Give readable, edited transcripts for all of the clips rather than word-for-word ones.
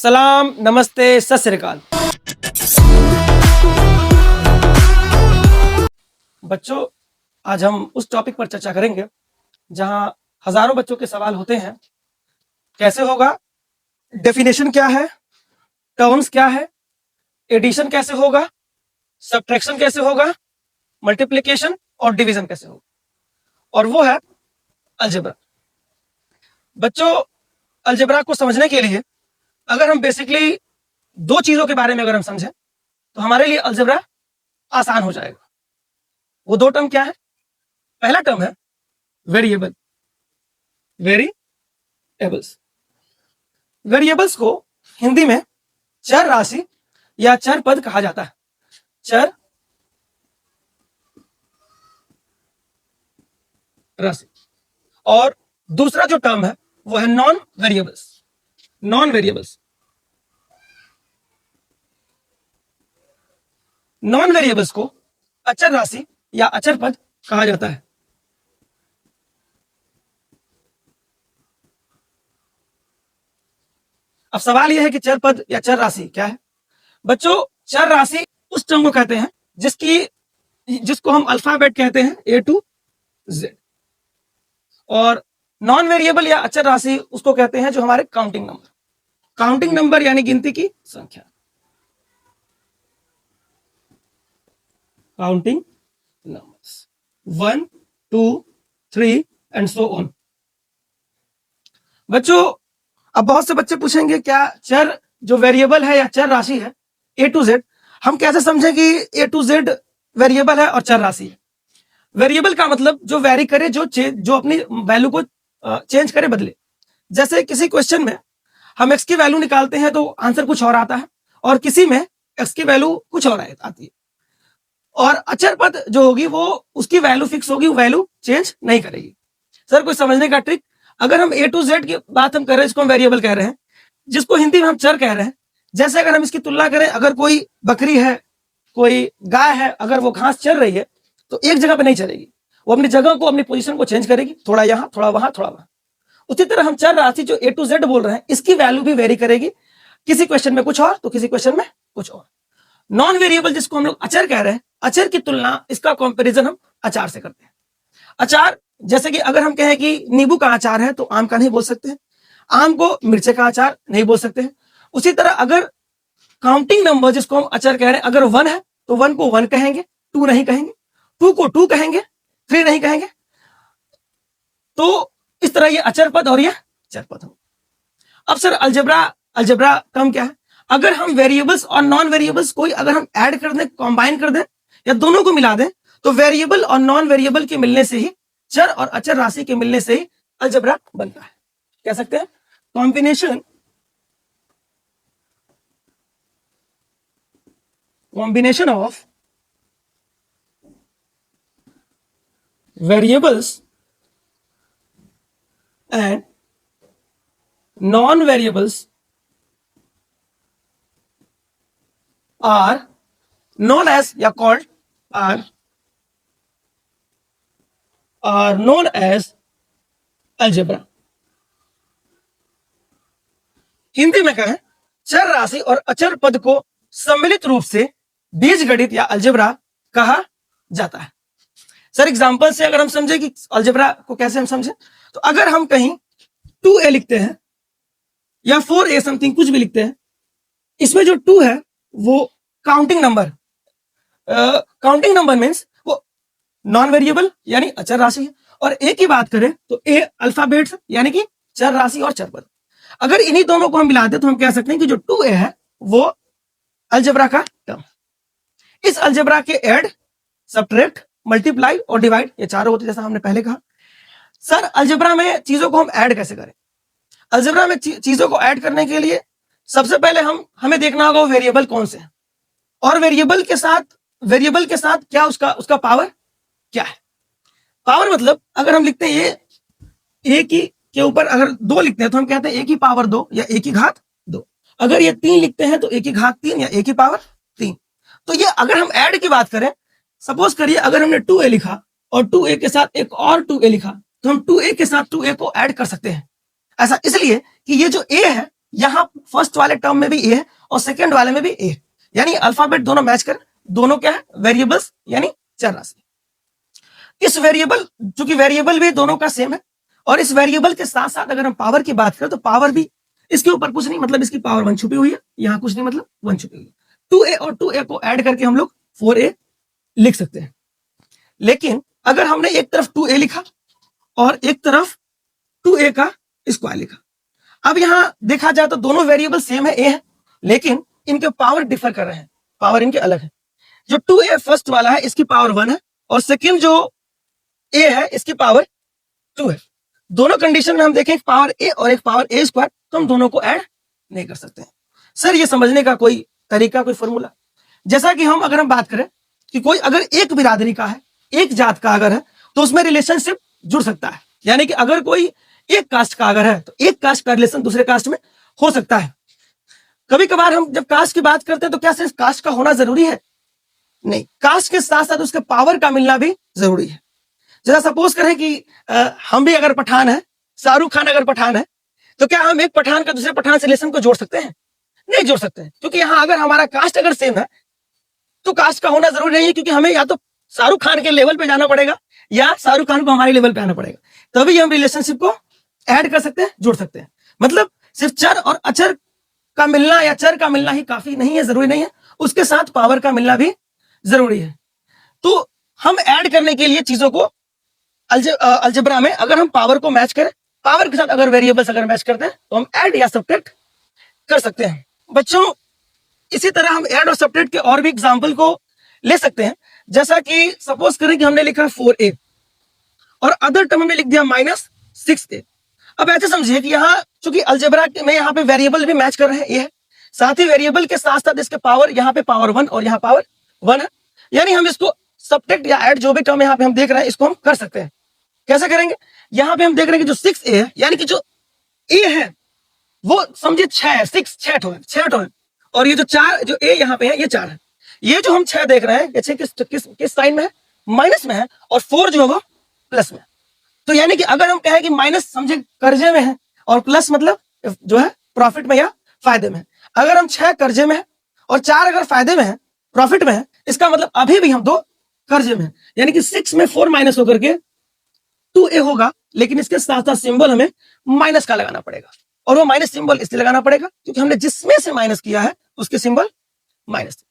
सलाम, नमस्ते, सत श्री अकाल। बच्चों, आज हम उस टॉपिक पर चर्चा करेंगे जहां हजारों बच्चों के सवाल होते हैं। कैसे होगा, डेफिनेशन क्या है, टर्म्स क्या है, एडिशन कैसे होगा, सब्ट्रैक्शन कैसे होगा, मल्टीप्लिकेशन और डिवीजन कैसे होगा, और वो है अलजेब्रा। बच्चों, अलजेब्रा को समझने के लिए अगर हम बेसिकली दो चीजों के बारे में अगर हम समझें तो हमारे लिए अलजेब्रा आसान हो जाएगा। वो दो टर्म क्या है? पहला टर्म है वेरिएबल, वेरिएबल्स। वेरिएबल्स को हिंदी में चर राशि या चर पद कहा जाता है। चर राशि। और दूसरा जो टर्म है वो है non variables. Non variables, non variables को अचर राशि या अचर पद कहा जाता है। अब सवाल यह है कि चर पद या चर राशि क्या है? बच्चों, चर राशि उस टर्म को कहते हैं जिसको हम अल्फाबेट कहते हैं A to Z। और नॉन वेरिएबल या अचर राशि उसको कहते हैं जो हमारे काउंटिंग नंबर, काउंटिंग नंबर यानी गिनती की संख्या, counting numbers 1, 2, 3 and so on. बच्चों, अब बहुत से बच्चे पूछेंगे क्या चर जो वेरिएबल है या चर राशि है A to Z, हम कैसे समझें कि A to Z वेरिएबल है और चर राशि है? वेरिएबल का मतलब जो वेरी करे, जो अपनी वैल्यू को चेंज करे, बदले। जैसे किसी क्वेश्चन में हम x की वैल्यू निकालते हैं तो आंसर कुछ और आता है, और किसी में x की वैल्यू कुछ और आती है। और अचर पद जो होगी वो उसकी वैल्यू फिक्स होगी, वैल्यू चेंज नहीं करेगी। सर, कोई समझने का ट्रिक? अगर हम A to Z की बात हम कर रहे हैं, इसको हम वेरिएबल कह रहे हैं, जिसको हिंदी में हम चर कह रहे हैं। जैसे अगर हम इसकी तुलना करें, अगर कोई बकरी है, कोई गाय है, अगर वो घास चर रही है तो एक जगह पे नहीं चलेगी, वो अपनी जगह को, अपनी पोजीशन को चेंज करेगी, थोड़ा यहां, थोड़ा वहां, थोड़ा वहां। उसी तरह हम चर राशि जो A to Z बोल रहे हैं, इसकी वैल्यू भी वेरी करेगी, किसी क्वेश्चन में कुछ और तो किसी क्वेश्चन में कुछ और। नॉन वेरिएबल जिसको हम लोग अचर कह रहे हैं, अचर की तुलना, इसका कंपैरिजन हम अचार से करते हैं। अचार, जैसे कि अगर हम कहें कि नींबू का अचार है तो आम का नहीं बोल सकते हैं, आम को मिर्चे का अचार नहीं बोल सकते हैं। उसी तरह अगर काउंटिंग नंबर जिसको हम अचर कह रहे हैं, अगर 1 है तो 1 को 1 कहेंगे, 2 नहीं कहेंगे, 2 को 2 कहेंगे, 3 नहीं कहेंगे। तो इस तरह ये अचर पद और ये चर पद हो। अब सर, अलजेब्रा टर्म क्या है? अगर हम वेरिएबल्स और नॉन वेरिएबल्स कोई अगर हम ऐड कर दें, कंबाइन कर दें या दोनों को मिला दें, तो वेरिएबल और नॉन वेरिएबल के मिलने से ही, चर और अचर राशि के मिलने से ही अलजेब्रा बनता है। कह सकते हैं combination of variables and non-variables are known as या called are known as algebra। Hindi में कहें, चर राशि और अचर पद को सम्मिलित रूप से बीजगणित या अलजेब्रा कहा जाता है। सर, एग्जांपल से अगर हम समझे कि अलजेब्रा को कैसे हम समझे, तो अगर हम कहीं 2a लिखते हैं या 4a समथिंग कुछ भी लिखते हैं, इसमें जो 2 है वो काउंटिंग नंबर मींस वो नॉन वेरिएबल यानी अचर राशि है, और a की बात करें तो a अल्फाबेट्स यानी कि चर राशि और चर पद। अगर इन्हीं दोनों को हम मिला दें तो हम कह सकते हैं कि जो 2a है वो अलजेब्रा का टर्म। इस अलजेब्रा के ऐड, सब्ट्रैक्ट, मल्टीप्लाई और डिवाइड, ये चारों होते जैसा हमने पहले कहा। सर, अलजेब्रा में चीजों को हम ऐड कैसे करें? अलजेब्रा में चीजों को ऐड करने के लिए सबसे पहले हमें देखना होगा वो वेरिएबल कौन से हैं, और वेरिएबल के साथ क्या उसका पावर क्या है। पावर मतलब अगर हम लिखते हैं ए के ऊपर अगर 2 लिखते हैं तो हम कहते हैं a की पावर 2 या a की घात 2। अगर ये 3 लिखते हैं तो a की घात 3 या a की पावर 3। तो ये अगर हम ऐड की बात करें, सपोज करिए अगर हमने 2a लिखा और 2a के साथ एक और 2a लिखा, तो हम 2a के साथ 2a को ऐड कर सकते हैं। ऐसा इसलिए कि ये जो a है यहाँ फर्स्ट वाले टर्म में भी ए है और सेकंड वाले में भी ए है, यानी अल्फाबेट दोनों मैच कर, दोनों क्या है, वेरिएबल्स यानी चर राशि। इस वेरिएबल, चूंकि वेरिएबल भी दोनों का सेम है, और इस वेरिएबल के साथ साथ अगर हम पावर की बात करें तो पावर भी इसके ऊपर कुछ नहीं, मतलब इसकी पावर 1 छुपी हुई है, यहाँ कुछ नहीं मतलब 1 छुपी हुई है। 2a और 2a को ऐड करके हम लोग 4a लिख सकते हैं। लेकिन अगर हमने एक तरफ 2a लिखा और एक तरफ 2a का स्क्वायर लिखा, अब यहां देखा जाए तो दोनों वेरिएबल सेम है, a है, लेकिन इनके पावर डिफर कर रहे हैं, पावर इनके अलग है। जो 2a फर्स्ट वाला है इसकी पावर 1 है, और सेकंड जो a है इसकी पावर 2 है। दोनों कंडीशन में हम देखें एक पावर a और एक पावर a स्क्वायर, तो हम दोनों को ऐड नहीं कर सकते हैं। सर ये समझने का कोई तरीका, कोई फॉर्मूला? जैसा कि अगर हम बात करें कि कोई अगर एक बिरादरी का है, एक जात का अगर है, तो उसमें रिलेशनशिप जुड़ सकता है, यानी कि अगर कोई एक कास्ट का अगर है तो एक कास्ट का रिलेशन दूसरे कास्ट में हो सकता है। कभी कभार हम जब कास्ट की बात करते हैं तो क्या सिर्फ कास्ट का होना जरूरी है? नहीं, कास्ट के साथ साथ उसके पावर का मिलना भी जरूरी है। जरा सपोज करें कि हम भी अगर पठान है, शाहरुख खान अगर पठान है, तो क्या हम एक पठान का दूसरे पठान से रिलेशन को जोड़ सकते हैं? नहीं जोड़ सकते हैं, क्योंकि यहाँ अगर हमारा कास्ट अगर सेम है तो कास्ट का होना जरूरी नहीं है, क्योंकि हमें या तो शाहरुख खान के लेवल पे जाना पड़ेगा या शाहरुख खान को हमारे लेवल पे आना पड़ेगा, तभी हम रिलेशनशिप को ऐड कर सकते हैं, जोड़ सकते हैं। मतलब सिर्फ चर और अचर का मिलना या चर का मिलना ही काफी नहीं है, जरूरी नहीं है, उसके साथ पावर का मिलना भी जरूरी है। तो हम ऐड करने के लिए चीजों को अलजेब्रा में अगर हम पावर को मैच करें, पावर के साथ अगर वेरिएबल्स अगर मैच करते हैं तो हम ऐड या सब्ट्रैक्ट कर सकते हैं। बच्चों इसी तरह हम ऐड और सब्ट्रैक्ट के और भी एग्जांपल को ले सकते हैं। जैसा कि सपोज करें कि हमने लिखा 4a और अदर टर्म में लिख दिया -6a। अब ऐसे समझिए कि यहाँ चूंकि अलजेब्रा में यहाँ पे वेरिएबल भी मैच कर रहे हैं, ये है, साथ ही वेरिएबल के साथ साथ इसके पावर, यहाँ पे पावर 1 और यहाँ पावर 1 है, यानी हम इसको सब्ट्रैक्ट या ऐड जो भी टर्म यहाँ पे हम देख रहे हैं इसको हम कर सकते हैं। कैसे करेंगे? यहाँ पे हम देख रहे हैं कि जो 6a है, यानी कि जो a है वो समझिए 6 है, 6 टर्म है, और ये जो 4 जो a यहाँ पे है ये 4 है। ये जो हम 6 देख रहे हैं ये 6 किस साइन में है? माइनस में है, और 4 जो है वो प्लस में। तो यानी कि अगर हम कहें कि माइनस समझे कर्जे में है और प्लस मतलब जो है प्रॉफिट में या फायदे में है। अगर हम 6 कर्जे में है और 4 अगर फायदे में है, प्रॉफिट में है, इसका मतलब अभी भी हम 2 कर्जे में है, यानी कि 6 में 4 माइनस होकर के 2a होगा, लेकिन इसके साथ साथ सिंबल हमें माइनस का लगाना पड़ेगा, और वो माइनस सिंबल इसलिए लगाना पड़ेगा क्योंकि हमने जिसमें से माइनस किया है उसके सिंबल माइनस।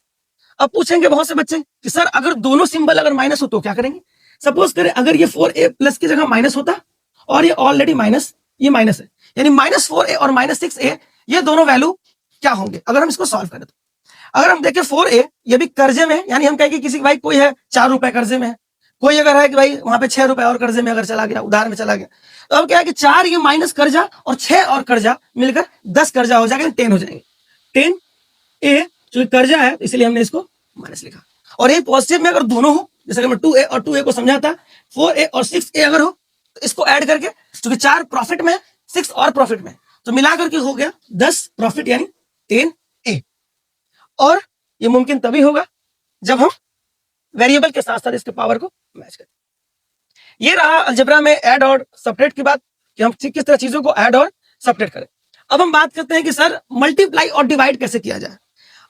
अब पूछेंगे बहुत से बच्चे कि सर अगर दोनों सिंबल अगर माइनस हो तो क्या करेंगे? सपोज करें अगर ये 4a प्लस की जगह माइनस होता और ये ऑलरेडी माइनस, ये माइनस है, यानी -4a और -6a ये दोनों वैल्यू क्या होंगे अगर हम इसको सॉल्व करें तो? अगर हम देखें 4a ये भी कर्जे में है, यानी हम कहें कि किसी भाई कोई है 4 रुपए कर्जे में है, कोई अगर है कि भाई वहां पे 6 रुपए और कर्जे में अगर चला गया, उधार में चला गया, तो अब क्या है कि 4 ये माइनस कर्जा और 6 और कर्जा मिलकर 10 कर्जा हो जाएगा, 10 हो जाएंगे। 10a जो कर्जा है इसलिए हमने इसको माइनस लिखा, और ये पॉजिटिव में अगर दोनों हो, जैसे मैं 2a और 2a को समझाता, 4a और 6a अगर हो तो इसको ऐड करके, क्योंकि 4 प्रॉफिट में है 6 और प्रॉफिट में, तो मिलाकर के हो गया 10 प्रॉफिट यानी 10a। और ये मुमकिन तभी होगा जब हम वेरिएबल के साथ साथ इसके पावर को मैच करें। ये रहा अलजेब्रा में ऐड और सब्ट्रैक्ट की बात कि हम किस तरह चीजों को ऐड और सब्ट्रैक्ट करें। अब हम बात करते हैं कि सर मल्टीप्लाई और डिवाइड कैसे किया जाए।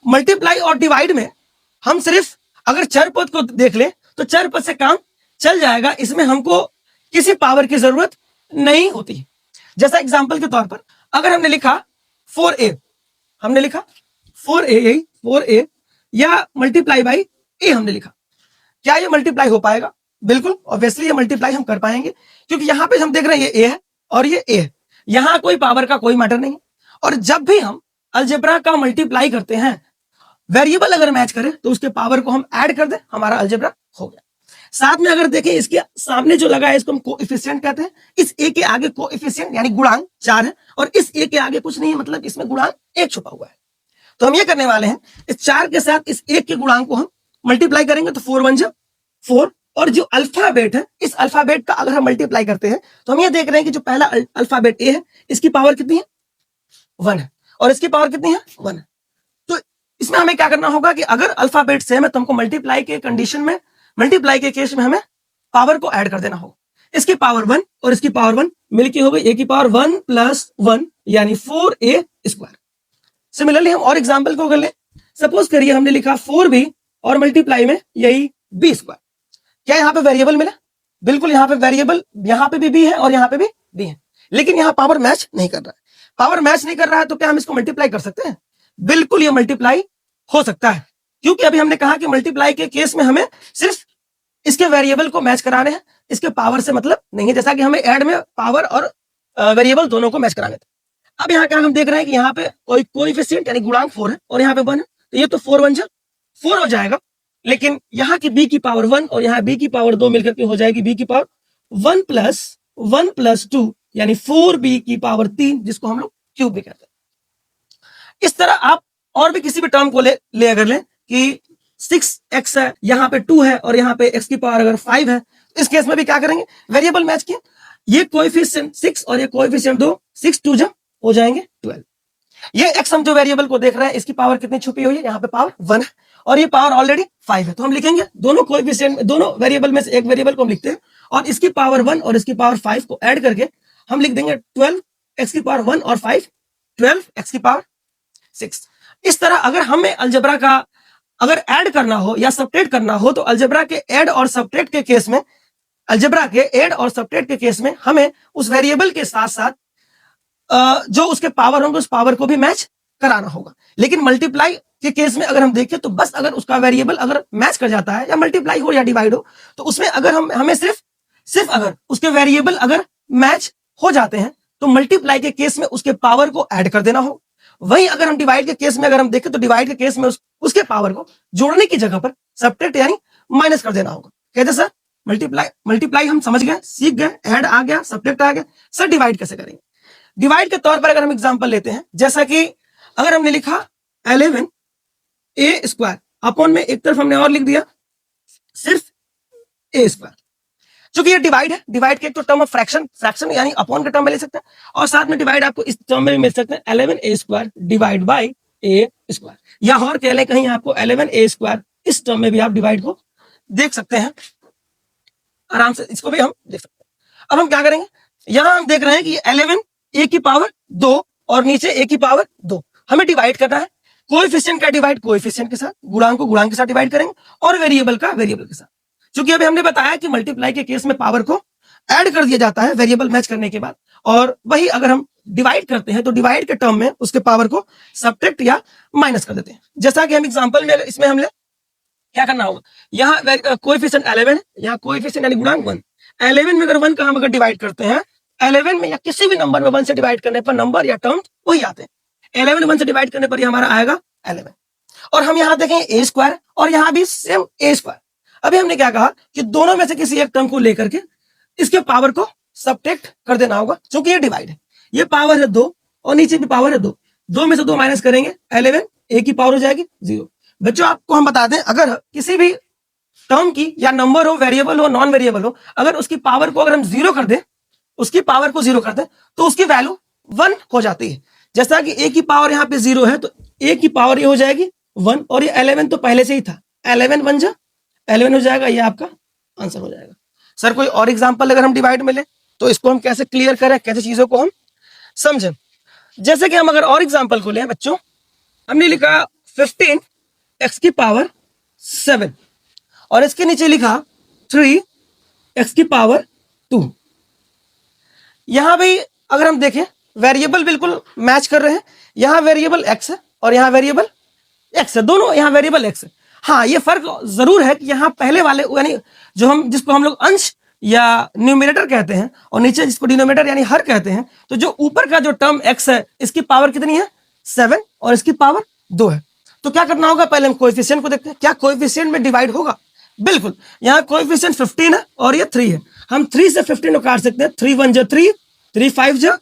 मल्टीप्लाई और डिवाइड में हम सिर्फ अगर चर पद को देख ले तो चर पद से काम चल जाएगा, इसमें हमको किसी पावर की जरूरत नहीं होती। जैसा एग्जांपल के तौर पर अगर हमने लिखा 4a, हमने लिखा 4a या मल्टीप्लाई बाई a हमने लिखा, क्या ये मल्टीप्लाई हो पाएगा? बिल्कुल ऑब्वियसली ये मल्टीप्लाई हम कर पाएंगे, क्योंकि यहां पे हम देख रहे हैं ये a है और ये a है, यहां कोई पावर का कोई मैटर नहीं है। और जब भी हम अलजेब्रा का मल्टीप्लाई करते हैं, वेरिएबल अगर मैच करें तो उसके पावर को हम ऐड कर दें, हमारा अलजेब्रा हो गया। साथ में अगर देखें इसके सामने जो लगा है इसको हम कोएफिशिएंट कहते हैं, इस a के आगे कोएफिशिएंट यानी गुणांक 4 है और इस a के आगे कुछ नहीं है, मतलब इसमें गुणांक 1 छुपा हुआ है। तो हम ये करने वाले हैं, इस 4 के साथ इस 1 के गुणांक को हम मल्टीप्लाई करेंगे तो 4 1 4, और जो अल्फाबेट है इस अल्फाबेट का अगर हम मल्टीप्लाई करते हैं तो हम ये देख रहे हैं कि जो पहला अल्फाबेट ए है इसकी पावर कितनी है? 1 है, और इसकी पावर कितनी है? 1 है। तो इसमें हमें क्या करना होगा कि अगर अल्फाबेट सेम है तो हमको मल्टीप्लाई के कंडीशन में, मल्टीप्लाई के केस में हमें पावर को ऐड कर देना होगा। इसकी पावर 1 और इसकी पावर 1 मिलके हो गई a की पावर 1 प्लस 1 यानी 4a स्क्वायर। सिमिलरली हम और एग्जाम्पल को कर ले। सपोज करिए हमने लिखा 4b और मल्टीप्लाई में यही b स्क्वायर। क्या यहाँ पे वेरिएबल मिला? बिल्कुल, यहाँ पे वेरिएबल, यहाँ पे भी b है और यहाँ पे भी b है, लेकिन यहाँ पावर मैच नहीं कर रहा है। पावर मैच नहीं कर रहा है तो क्या हम इसको मल्टीप्लाई कर सकते हैं? बिल्कुल, ये मल्टीप्लाई हो सकता है, क्योंकि अभी हमने कहा कि मल्टीप्लाई के केस में हमें सिर्फ इसके वेरिएबल को मैच कराने हैं, इसके पावर से मतलब नहीं है, जैसा कि हमें ऐड में पावर और वेरिएबल दोनों को मैच कराने थे। अब यहाँ क्या हम देख रहे हैं कि यहाँ पे कोई कोएफिशिएंट यानी गुणांक 4 है और यहाँ पे 1 है, तो ये तो 4 1 जा 4 हो जाएगा, लेकिन यहाँ की b की पावर 1 और यहाँ b की पावर 2 मिलकर के हो जाएगी b की पावर 1 प्लस 2 यानी 4b की पावर 3, जिसको हम लोग क्यूब भी कहते हैं। इस तरह आप और भी किसी भी टर्म को ले अगर लें कि 6x है, यहाँ पे 2 है और यहाँ पे x की पावर अगर 5 है, इस केस में भी क्या करेंगे? वेरिएबल मैच किया, ये कोएफिशिएंट 6 और ये कोएफिशिएंट 2, 6 2 जा हो जाएंगे 12। ये x हम जो वेरिएबल को देख रहे हैं इसकी पावर कितनी छुपी हुई है? यहाँ पे पावर 1 है और ये पावर ऑलरेडी 5 है, तो हम लिखेंगे दोनों कोएफिशिएंट, दोनों वेरिएबल में से एक वेरिएबल को हम लिखते हैं और इसकी पावर 1 और इसकी पावर 5 को ऐड करके हम लिख देंगे 12 x की पावर 1 और 5 12 x की पावर 6। इस तरह अगर हमें अलजेब्रा का अगर ऐड करना हो या सब्ट्रैक्ट करना हो तो अलजेब्रा के ऐड और सब्ट्रैक्ट के केस में, अलजेब्रा के ऐड और सब्ट्रैक्ट के केस में हमें उस वेरिएबल के साथ साथ जो उसके पावर होंगे उस पावर को भी मैच कराना होगा। लेकिन मल्टीप्लाई के केस में अगर हम देखें तो बस अगर उसका वेरिएबल अगर मैच कर जाता है या मल्टीप्लाई हो या डिवाइड हो, तो उसमें अगर हमें सिर्फ अगर उसके वेरिएबल अगर मैच हो जाते हैं तो मल्टीप्लाई के केस में उसके पावर को ऐड कर देना हो। वहीं अगर हम डिवाइड के केस में अगर हम देखें तो डिवाइड के केस में उसके पावर को जोड़ने की जगह पर सब्ट्रैक्ट यानी माइनस कर देना होगा। कहते सर मल्टीप्लाई हम समझ गए, सीख गए, ऐड आ गया, सब्ट्रैक्ट आ गया, सर डिवाइड कैसे करेंगे? डिवाइड के तौर पर अगर हम एग्जांपल लेते हैं, जैसा कि अगर हमने लिखा 11a स्क्वायर अपॉन में एक तरफ हमने और लिख दिया सिर्फ a स्क्वायर। चूंकि ये डिवाइड है, डिवाइड के एक तो टर्म ऑफ फ्रैक्शन यानी अपॉन के टर्म में ले सकते हैं और साथ में डिवाइड आपको इस टर्म में भी मिल सकते हैं 11a square divide by a square, या और कह लें कहीं आपको 11a स्क्वायर, इस टर्म में भी आप डिवाइड को देख सकते हैं आराम से, इसको भी हम देख सकते हैं। अब हम क्या करेंगे? यहां हम देख रहे हैं कि 11 a की पावर 2 और नीचे a की पावर 2 हमें डिवाइड करना है। कोएफिशिएंट का डिवाइड कोएफिशिएंट के साथ, गुणांक को गुणांक के साथ डिवाइड करेंगे और वेरिएबल का वेरिएबल के साथ। क्योंकि अभी हमने बताया कि मल्टीप्लाई के केस में पावर को ऐड कर दिया जाता है वेरिएबल मैच करने के बाद, और वही अगर हम डिवाइड करते हैं तो डिवाइड के टर्म में उसके पावर को सब्ट्रैक्ट या माइनस कर देते हैं। जैसा कि हम एग्जांपल में इसमें हमने क्या करना होगा, यहाँ कोएफिशिएंट 11 है, यहाँ कोएफिशिएंट यानी गुणांक 1, 11 में अगर 1 का हम अगर डिवाइड करते हैं, 11 में या किसी भी नंबर में 1 से डिवाइड करने पर नंबर या टर्म वही आते हैं। 11 1 से डिवाइड करने पर ये हमारा आएगा 11, और हम यहाँ देखें a स्क्वायर और यहाँ भी सेम a स्क्वायर। अभी हमने क्या कहा कि दोनों में से किसी एक टर्म को लेकर के इसके पावर को सब्ट्रैक्ट कर देना होगा, क्योंकि ये डिवाइड है, ये पावर है 2 और नीचे भी पावर है 2, 2 में से 2 माइनस करेंगे 11, a की पावर हो जाएगी 0। बच्चों आपको हम बता दें, अगर किसी भी टर्म की या नंबर हो, वेरिएबल हो, नॉन वेरिएबल हो, अगर उसकी पावर को अगर हम 0 कर दें, उसकी पावर को 0 कर दें तो उसकी वैल्यू 1 हो जाती है। जैसा कि a की पावर यहाँ पे 0 है तो a की पावर ये हो जाएगी 1, और ये 11 तो पहले से ही था, 11 1 जा 11 हो जाएगा, ये आपका आंसर हो जाएगा। सर कोई और एग्जांपल अगर हम डिवाइड में लें तो इसको हम कैसे क्लियर करें, कैसे चीजों को हम समझें? जैसे कि हम अगर और एग्जांपल को लें बच्चों, हमने लिखा 15 x की पावर 7 और इसके नीचे लिखा 3 x की पावर 2। यहां भी अगर हम देखें वेरिएबल बिल्कुल मैच कर रहे हैं, यहां वेरिएबल x है और यहां वेरिएबल x है, दोनों यहां वेरिएबल x है। हाँ, ये फर्क जरूर है कि यहाँ पहले वाले यानी जिसको हम लोग अंश या न्यूमरेटर कहते हैं और नीचे जिसको डिनोमिनेटर यानी हर कहते हैं, तो जो ऊपर का जो टर्म x है इसकी पावर कितनी है 7 और इसकी पावर 2 है। तो क्या करना होगा, पहले हम कोएफिशिएंट को देखते हैं, क्या कोएफिशिएंट में डिवाइड होगा? बिल्कुल, यहाँ कोएफिशिएंट 15 है और ये 3 है, हम 3 से 15 को काट सकते हैं, 3 1 जा 3, 3 5 जा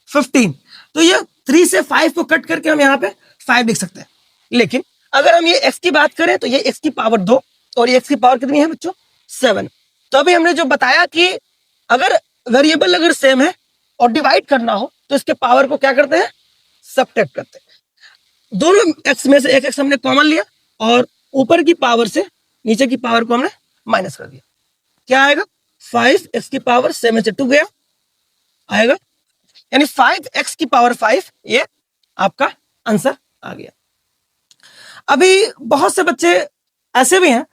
15, तो ये 3 से 5 को कट करके हम यहाँ पे 5 लिख सकते हैं। लेकिन अगर हम ये x की बात करें तो ये x की पावर 2 और ये x की पावर कितनी है बच्चों 7। तो अभी हमने जो बताया कि अगर वेरिएबल अगर सेम है और डिवाइड करना हो तो इसके पावर को क्या करते हैं, सब्ट्रैक्ट करते हैं। दोनों x में से एक x हमने कॉमन लिया और ऊपर की पावर से नीचे की पावर को हमने माइनस कर दिया। क्या आएगा, 5 x की पावर 7 से 2 गया आएगा, यानी 5x की पावर 5, ये आपका आंसर आ गया। अभी बहुत से बच्चे ऐसे भी हैं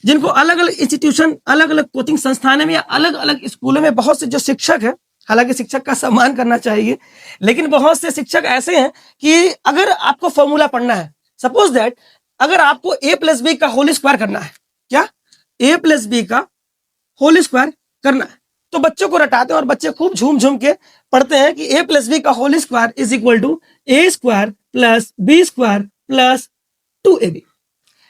जिनको अलग अलग इंस्टीट्यूशन, अलग अलग कोचिंग संस्थानों में या अलग अलग स्कूलों में बहुत से जो शिक्षक है, हालांकि शिक्षक का सम्मान करना चाहिए, लेकिन बहुत से शिक्षक ऐसे हैं कि अगर आपको फॉर्मूला पढ़ना है, सपोज दैट अगर आपको a प्लस बी का होल स्क्वायर करना है, क्या a प्लस बी का होल स्क्वायर करना है, तो बच्चों को रटाते हैं और बच्चे खूब झूम झूम के पढ़ते हैं कि a प्लस बी का whole square is equal to a square plus B square plus 2ab।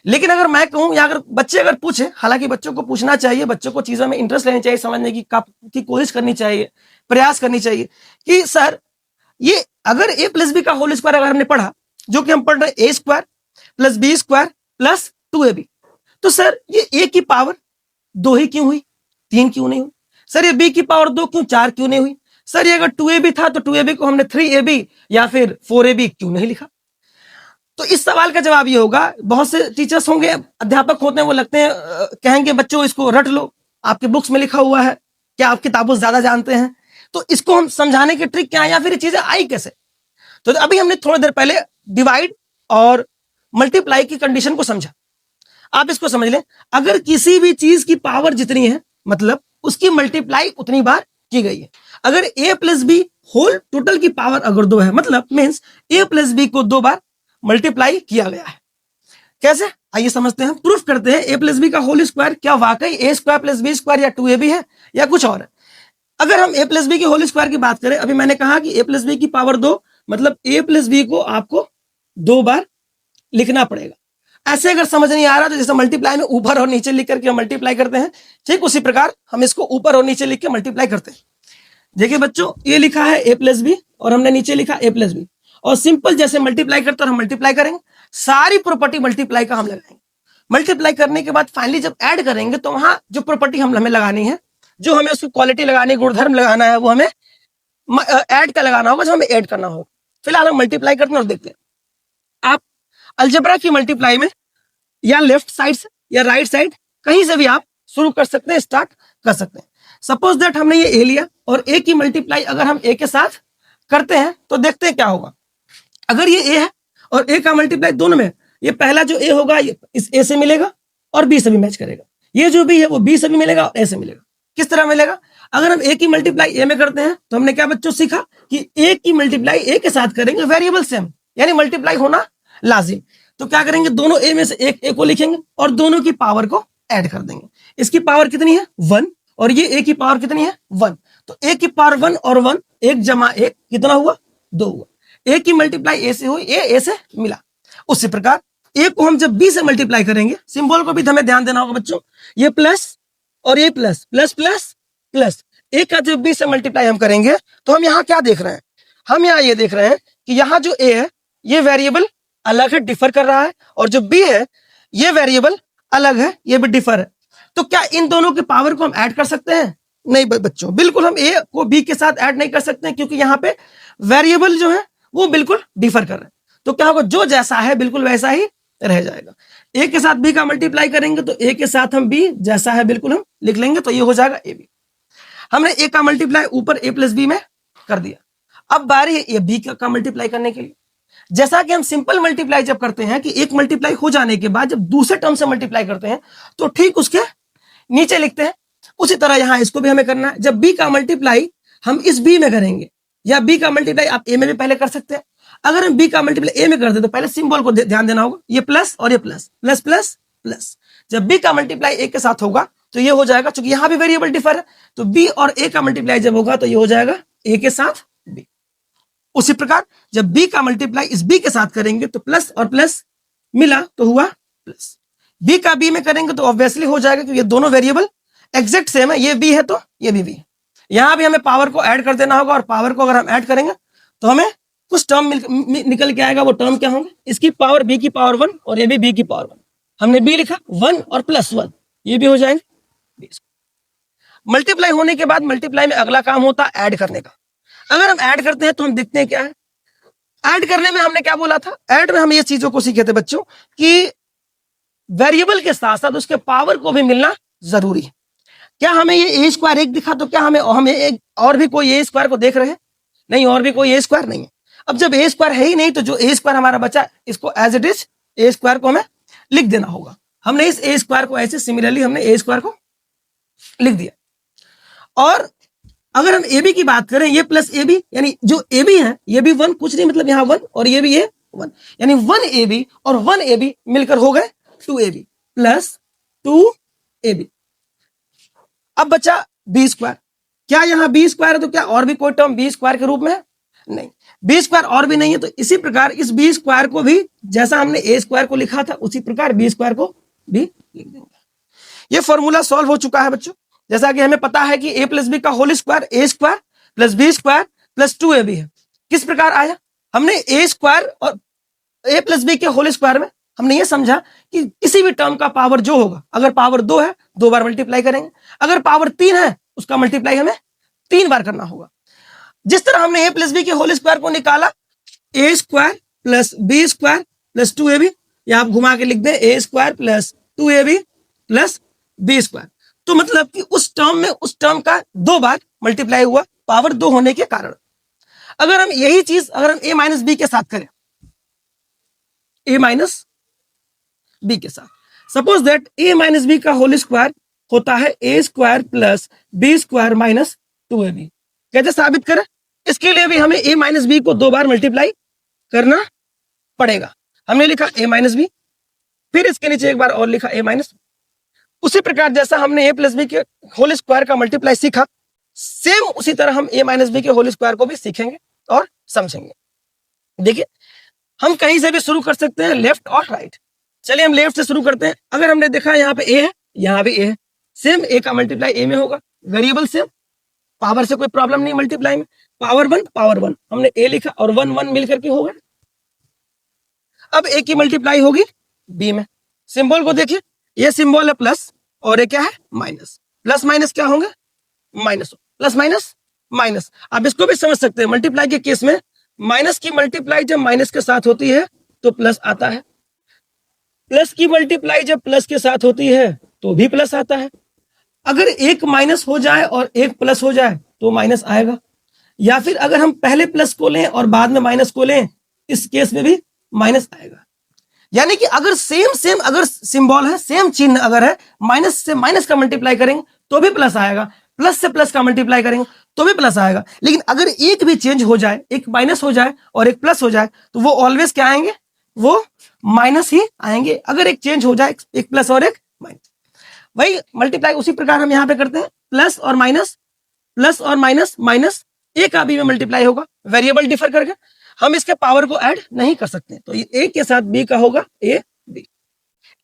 लेकिन अगर मैं कहूं या अगर बच्चे अगर पूछे, हालांकि बच्चों को पूछना चाहिए, बच्चों को चीजों में इंटरेस्ट लेनी चाहिए, समझने की कोशिश करनी चाहिए, प्रयास करनी चाहिए कि सर ये अगर a प्लस बी का होल स्क्वायर अगर हमने पढ़ा, जो कि हम पढ़ रहे a square plus B square plus 2ab, तो सर ये a की पावर 2 ही क्यों हुई, 3 क्यों नहीं हुई? सर ये b की पावर 2 क्यों 4 क्यों नहीं हुई? सर ये अगर 2ab था तो 2ab को हमने 3ab या फिर 4ab क्यों नहीं लिखा? तो इस सवाल का जवाब ये होगा, बहुत से टीचर्स होंगे, अध्यापक होते हैं, वो लगते हैं कहेंगे बच्चों इसको रट लो, आपके बुक्स में लिखा हुआ है, क्या आप किताबों से ज्यादा जानते हैं? तो इसको हम समझाने की ट्रिक क्या है या फिर ये चीजें आई कैसे? तो अभी हमने थोड़ी देर पहले डिवाइड और मल्टीप्लाई की कंडीशन को समझा। आप इसको समझ लें, अगर किसी भी चीज की पावर जितनी है मतलब उसकी मल्टीप्लाई उतनी बार की गई है। अगर a plus B whole total की पावर अगर 2 है, मतलब मीन्स a प्लस बी को 2 बार मल्टीप्लाई किया गया है। कैसे, आइए समझते हैं, प्रूफ करते हैं। a प्लस बी का होल स्क्वायर क्या वाकई a square plus B square या 2ab है या कुछ और है? अगर हम a प्लस बी के होल स्क्वायर की बात करें, अभी मैंने कहा कि a प्लस बी की पावर 2, मतलब a प्लस बी को आपको 2 बार लिखना पड़ेगा। ऐसे अगर समझ नहीं आ रहा तो जैसे मल्टीप्लाई में ऊपर और नीचे लिख करके मल्टीप्लाई करते हैं, ठीक उसी प्रकार हम इसको ऊपर और नीचे लिख के मल्टीप्लाई करते हैं। देखिए बच्चों, ये लिखा है a प्लस बी और हमने नीचे लिखा a प्लस बी, और सिंपल जैसे मल्टीप्लाई करते हैं हम मल्टीप्लाई करेंगे, सारी प्रॉपर्टी मल्टीप्लाई का हम लगाएंगे। मल्टीप्लाई करने के बाद फाइनली जब ऐड करेंगे तो वहां जो प्रॉपर्टी हमें लगानी है, जो हमें उसकी क्वालिटी लगानी, गुणधर्म लगाना है, वो हमें ऐड का लगाना होगा, जो हमें ऐड करना होगा। फिलहाल हम मल्टीप्लाई करते हैं और देखते हैं। आप अलजेब्रा की मल्टीप्लाई में या लेफ्ट साइड से या राइट साइड कहीं से भी आप शुरू कर सकते हैं, स्टार्ट कर सकते हैं। सपोज दैट हमने ये a लिया और a की मल्टीप्लाई अगर हम a के साथ करते हैं तो देखते हैं क्या होगा। अगर ये a है और a का मल्टीप्लाई दोनों में, ये पहला जो a होगा ये इस a से मिलेगा और b से भी मैच करेगा, ये जो b है वो b से भी मिलेगा और a से मिलेगा। किस तरह मिलेगा? अगर हम a की मल्टीप्लाई a में करते हैं तो हमने क्या बच्चों सीखा कि a की मल्टीप्लाई a के साथ करेंगे, वेरिएबल सेम, यानी मल्टीप्लाई होना लाजिम। तो क्या करेंगे, दोनों a में से एक a को लिखेंगे और दोनों की पावर को ऐड कर देंगे। इसकी पावर कितनी है 1 और ये a की पावर कितनी है 1, तो a की पावर 1 और 1, 1 जमा 1 कितना हुआ 2 हुआ। a की मल्टीप्लाई a से हुई, a से मिला। उसी प्रकार a को हम जब b से मल्टीप्लाई करेंगे, सिंबल को भी हमें ध्यान देना होगा बच्चों, ये प्लस और ये plus, plus plus plus, a का जब b से मल्टीप्लाई हम करेंगे तो हम यहाँ क्या देख रहे हैं, हम यहाँ ये देख रहे हैं कि यहाँ जो a है ये वेरिएबल अलग है, डिफर कर रहा है, और जो b है ये वेरिएबल अलग है, ये भी डिफर है। तो क्या इन दोनों के पावर को हम ऐड कर सकते हैं? नहीं बच्चों, बिल्कुल हम a को b के साथ ऐड नहीं कर सकते हैं, क्योंकि यहाँ पे वेरिएबल जो है वो बिल्कुल डिफर कर रहे हैं। तो क्या होगा, जो जैसा है बिल्कुल वैसा ही रह जाएगा। a के साथ b का मल्टीप्लाई करेंगे तो a के साथ हम b जैसा है बिल्कुल हम लिख लेंगे, तो ये हो जाएगा ab। हमने a का मल्टीप्लाई ऊपर a प्लस बी में कर दिया। अब बारी है b का मल्टीप्लाई करने के लिए। जैसा कि हम सिंपल मल्टीप्लाई जब करते हैं कि एक मल्टीप्लाई हो जाने के बाद जब दूसरे टर्म से मल्टीप्लाई करते हैं तो ठीक उसके नीचे लिखते हैं, उसी तरह यहां इसको भी हमें करना है। जब b का मल्टीप्लाई हम इस b में करेंगे, या b का मल्टीप्लाई आप a में भी पहले कर सकते हैं। अगर हम b का मल्टीप्लाई a में कर दे तो पहले सिंबल को ध्यान देना होगा, ये प्लस और ये प्लस, प्लस प्लस प्लस। जब b का मल्टीप्लाई a के साथ होगा तो ये हो जाएगा, क्योंकि यहां भी वेरिएबल डिफर है, तो b और a का मल्टीप्लाई जब होगा तो ये हो जाएगा a के साथ b। उसी प्रकार जब b का मल्टीप्लाई इस b के साथ करेंगे तो प्लस और प्लस मिला तो हुआ प्लस, b का b में करेंगे तो ऑब्वियसली हो जाएगा, क्योंकि ये दोनों वेरिएबल एग्जैक्ट सेम है, ये b है तो ये भी b है। यहां भी हमें पावर को ऐड कर देना होगा, और पावर को अगर हम ऐड करेंगे तो हमें कुछ टर्म निकल के आएगा। वो टर्म क्या होंगे, इसकी पावर b की पावर 1 और ये भी b की पावर 1, हमने b लिखा 1 और प्लस 1, ये भी हो जाएंगे। मल्टीप्लाई होने के बाद मल्टीप्लाई में अगला काम होता है ऐड करने का। अगर हम ऐड करते हैं तो हम देखते हैं क्या है, ऐड करने में हमने क्या बोला था, ऐड में हम ये चीजों को सीखे थे बच्चों कि वेरिएबल के साथ साथ उसके पावर को भी मिलना जरूरी है। क्या हमें ये ए स्क्वायर एक दिखा, तो क्या हमें एक और भी कोई ए स्क्वायर को देख रहे हैं? नहीं, और भी कोई ए स्क्वायर नहीं है। अब जब ए स्क्वायर है ही नहीं, तो जो ए स्क्वायर हमारा बचा, इसको as it is A square को हमें लिख देना होगा। हमने इस ए स्क्वायर को ऐसे सिमिलरली हमने ए स्क्वायर को लिख दिया। और अगर हम ए बी की बात करें, ये प्लस ए बी, यानी जो ए बी है ये भी वन, कुछ नहीं मतलब यहाँ वन, और ये भी ये वन, यानी वन ए बी और वन ए बी मिलकर हो गए two A B plus two A B. अब बचा बी स्क्वायर। क्या यहाँ बी स्क्वायर है तो क्या और भी कोई टर्म बी स्क्वायर के रूप में है? नहीं, बी स्क्वायर और भी नहीं है। तो इसी प्रकार इस बी स्क्वायर को भी जैसा हमने ए स्क्वायर को लिखा था उसी प्रकार बी स्क्वायर को भी लिख देंगे। ये फॉर्मूला सॉल्व हो चुका है बच्चों। जैसा कि हमें पता है कि ए प्लस बी का whole square A square plus B square plus two A B है। किस प्रकार आया? हमने ए स्क्वायर और ए प्लस बी के होल स्क्वायर में हमने ये समझा कि किसी भी टर्म का पावर जो होगा, अगर पावर 2 है 2 बार मल्टीप्लाई करेंगे, अगर पावर 3 है उसका मल्टीप्लाई हमें 3 बार करना होगा। जिस तरह हमने ए प्लस बी के होल स्क्वायर को निकाला, A square plus B square plus two A B, या आप घुमा के लिख दें A square plus two A B plus B square. तो मतलब कि उस टर्म का 2 बार मल्टीप्लाई हुआ पावर 2 होने के कारण। अगर हम यही चीज अगर हम ए माइनस बी के साथ करें, ए माइनस बी के साथ, suppose that A minus B का होल स्क्वायर होता है A square plus B square minus two A B. कैसे साबित करें? इसके लिए भी हमें ए माइनस बी को 2 बार मल्टीप्लाई करना पड़ेगा। हमने लिखा ए माइनस बी, फिर इसके नीचे एक बार और लिखा ए माइनस। उसी प्रकार जैसा हमने ए प्लस बी के होल स्क्वायर का मल्टीप्लाई सीखा, सेम उसी तरह हम ए माइनस बी के होल स्क्वायर को भी सीखेंगे और समझेंगे। देखिए, हम कहीं से भी शुरू कर सकते हैं, लेफ्ट और राइट। चलिए हम लेफ्ट से शुरू करते हैं। अगर हमने देखा यहाँ पे ए है, यहाँ भी ए है, सेम ए का मल्टीप्लाई ए में होगा, वेरिएबल सेम, पावर से कोई प्रॉब्लम नहीं मल्टीप्लाई में। पावर वन हमने ए लिखा और वन वन मिलकर के होगा। अब ए की मल्टीप्लाई होगी बी में। सिंबल को देखिए, ये सिंबल है प्लस और ये क्या है माइनस। प्लस माइनस क्या होंगे? माइनस। Plus minus minus. आप इसको भी समझ सकते हैं, मल्टीप्लाई के केस में माइनस की मल्टीप्लाई जब माइनस के साथ होती है तो प्लस आता है, प्लस की मल्टीप्लाई जब प्लस के साथ होती है तो भी प्लस आता है। अगर एक माइनस हो जाए और एक प्लस हो जाए तो माइनस आएगा, या फिर अगर हम पहले प्लस को लें और बाद में माइनस को लें, इस केस में भी माइनस आएगा। यानी कि अगर सेम अगर सिंबल है, सेम चिन्ह अगर है, माइनस से माइनस का मल्टीप्लाई करेंगे तो भी प्लस आएगा, प्लस से प्लस का मल्टीप्लाई करेंगे तो भी प्लस आएगा। लेकिन अगर एक भी चेंज हो जाए, एक माइनस हो जाए और एक प्लस हो जाए, तो वो ऑलवेज क्या आएंगे? वो माइनस ही आएंगे। अगर एक चेंज हो जाए, एक प्लस और एक माइनस, वही मल्टीप्लाई उसी प्रकार हम यहाँ पे करते हैं, प्लस और माइनस माइनस ए का बी में मल्टीप्लाई होगा, वेरिएबल डिफर करके हम इसके पावर को ऐड नहीं कर सकते। तो ये ए के साथ बी का होगा ए बी,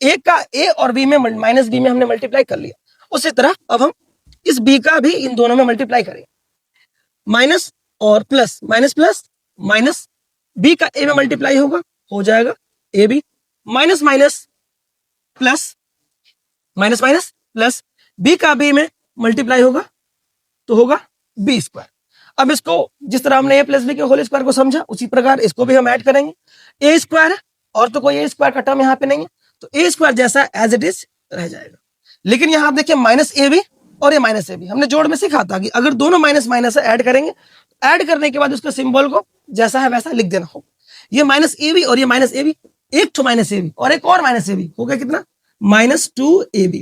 ए का ए और बी में माइनस बी में हमने मल्टीप्लाई कर लिया। उसी तरह अब हम इस बी का भी इन दोनों में मल्टीप्लाई करेंगे, माइनस और प्लस माइनस बी का ए में मल्टीप्लाई होगा, हो जाएगा A B, minus minus plus B का बी में मल्टीप्लाई होगा तो होगा बी स्क्वायर। अब इसको जिस तरह हमने ए प्लस बी के होल स्क्वायर को समझा, उसी प्रकार इसको भी हम ऐड करेंगे। ए स्क्वायर है और तो कोई ए स्क्वायर का टर्म यहाँ पे नहीं है, तो ए स्क्वायर जैसा एज इट इज रह जाएगा। लेकिन यहाँ आप देखिए माइनस ए बी और ये माइनस ए बी हमने जोड़ में सीखा था कि अगर दोनों माइनस माइनस ऐड करेंगे, ऐड करने के बाद उसके सिंबल को जैसा है वैसा लिख देना होगा। ये माइनस ए बी और ये माइनस ए बी, एक तो माइनस ए बी और एक और माइनस ए बी, हो गया कितना? Minus two A B.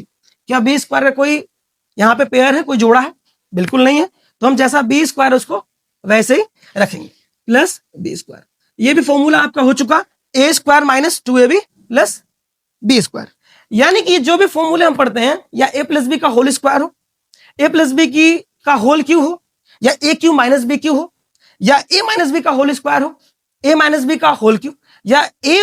क्या बी स्क्वायर का कोई यहाँ पे पेयर है, कोई जोड़ा है? बिल्कुल नहीं है। तो हम जैसा बी स्क्वायर उसको वैसे ही रखेंगे, प्लस बी स्क्वायर। ये भी फॉर्मूला आपका हो चुका, A square minus two A B plus B square. यानी कि जो भी फॉर्मूले हम पढ़ते हैं, या ए प्लस बी का होल स्क्वायर हो, ए प्लस बी की का होल क्यू हो, या ए क्यू माइनस बी क्यू हो, या ए माइनस बी का होल स्क्वायर हो, ए माइनस बी का होल क्यू, या ए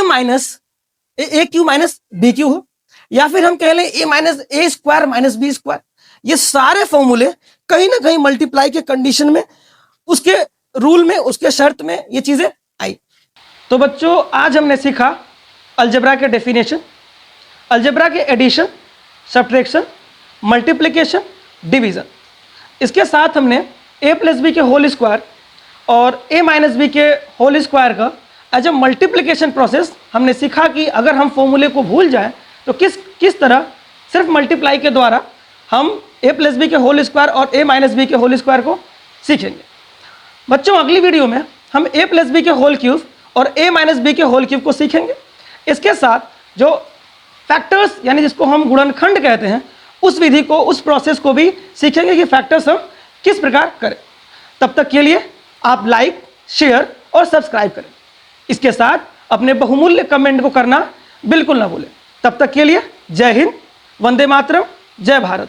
क्यू माइनस बी क्यू हो, या फिर हम कह लें ए माइनस ए स्क्वायर माइनस बी स्क्वायर। ये सारे फॉर्मूले कहीं ना कहीं मल्टीप्लाई के कंडीशन में, उसके रूल में, उसके शर्त में ये चीजें आई। तो बच्चों आज हमने सीखा अलजेब्रा के डेफिनेशन, अलजेब्रा के एडिशन, सब्ट्रैक्शन, मल्टीप्लिकेशन, डिवीजन। इसके साथ हमने ए प्लस बी के होल स्क्वायर और ए माइनस बी के होल स्क्वायर का एज ए मल्टीप्लिकेशन प्रोसेस हमने सीखा कि अगर हम फॉर्मूले को भूल जाए तो किस तरह सिर्फ मल्टीप्लाई के द्वारा हम a प्लस बी के होल स्क्वायर और a माइनस बी के होल स्क्वायर को सीखेंगे। बच्चों अगली वीडियो में हम a प्लस बी के होल क्यूब और a माइनस बी के होल क्यूब को सीखेंगे। इसके साथ जो फैक्टर्स यानी जिसको हम गुणनखंड कहते हैं उस विधि को, उस प्रोसेस को भी सीखेंगे कि फैक्टर्स हम किस प्रकार करें। तब तक के लिए आप लाइक, शेयर और सब्सक्राइब करें। इसके साथ अपने बहुमूल्य कमेंट को करना बिल्कुल ना भूलें। तब तक के लिए जय हिंद, वंदे मातरम, जय भारत।